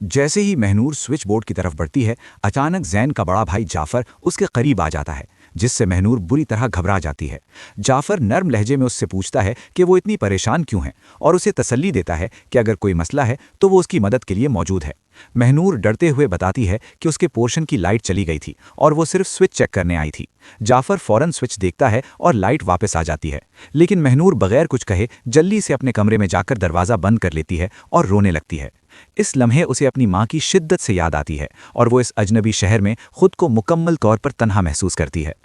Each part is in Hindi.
जैसे ही महनूर स्विच बोर्ड की तरफ बढ़ती है, अचानक जैन का बड़ा भाई जाफर उसके करीब आ जाता है, जिससे महनूर बुरी तरह घबरा जाती है। जाफर नर्म लहजे में उससे पूछता है कि वो इतनी परेशान क्यों है और उसे तसल्ली देता है कि अगर कोई मसला है तो वो उसकी मदद के लिए मौजूद है। महनूर डरते हुए बताती है कि उसके पोर्शन की लाइट चली गई थी और वो सिर्फ स्विच चेक करने आई थी। जाफर फौरन स्विच देखता है और लाइट वापस आ जाती है, लेकिन महनूर बगैर कुछ कहे जल्दी से अपने कमरे में जाकर दरवाज़ा बंद कर लेती है और रोने लगती है। इस लम्हे उसे अपनी माँ की शिद्दत से याद आती है और वो इस अजनबी शहर में खुद को मुकम्मल तौर पर तन्हा महसूस करती है।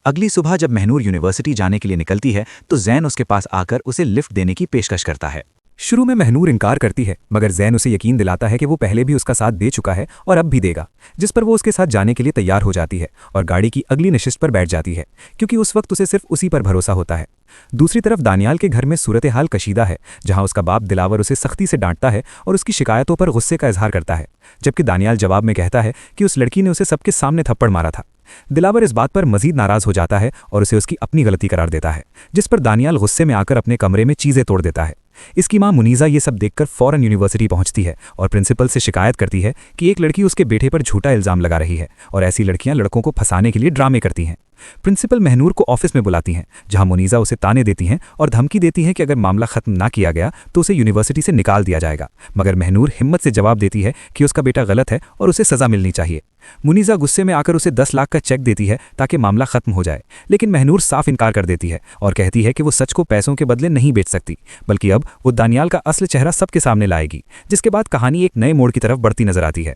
अगली सुबह जब महनूर यूनिवर्सिटी जाने के लिए निकलती है तो जैन उसके पास आकर उसे लिफ्ट देने की पेशकश करता है। शुरू में महनूर इनकार करती है, मगर जैन उसे यकीन दिलाता है कि वो पहले भी उसका साथ दे चुका है और अब भी देगा, जिस पर वो उसके साथ जाने के लिए तैयार हो जाती है और गाड़ी की अगली नशिस्त पर बैठ जाती है, क्योंकि उस वक्त उसे सिर्फ उसी पर भरोसा होता है। दूसरी तरफ दानियाल के घर में सूरत हाल कशीदा है, जहां उसका बाप दिलावर उसे सख्ती से डांटता है और उसकी शिकायतों पर गुस्से का इजहार करता है, जबकि दानियाल जवाब में कहता है कि उस लड़की ने उसे सबके सामने थप्पड़ मारा था। दिलावर इस बात पर मजीद नाराज हो जाता है और उसे उसकी अपनी गलती करार देता है, जिस पर दानियाल गुस्से में आकर अपने कमरे में चीज़ें तोड़ देता है। इसकी मां मुनीजा ये सब देखकर फौरन यूनिवर्सिटी पहुंचती है और प्रिंसिपल से शिकायत करती है कि एक लड़की उसके बेटे पर झूठा इल्जाम लगा रही है और ऐसी लड़कियां लड़कों को फंसाने के लिए ड्रामे करती हैं। प्रिंसिपल महनूर को ऑफिस में बुलाती हैं, जहां मुनीजा उसे ताने देती हैं और धमकी देती हैं कि अगर मामला खत्म ना किया गया तो उसे यूनिवर्सिटी से निकाल दिया जाएगा, मगर महनूर हिम्मत से जवाब देती है कि उसका बेटा गलत है और उसे सजा मिलनी चाहिए। मुनीजा गुस्से में आकर उसे 10 लाख का चेक देती है ताकि मामला खत्म हो जाए, लेकिन महनूर साफ इनकार कर देती है और कहती है कि वो सच को पैसों के बदले नहीं बेच सकती, बल्कि अब वो दानियाल का असली चेहरा सबके सामने लाएगी, जिसके बाद कहानी एक नए मोड़ की तरफ बढ़ती नजर आती है।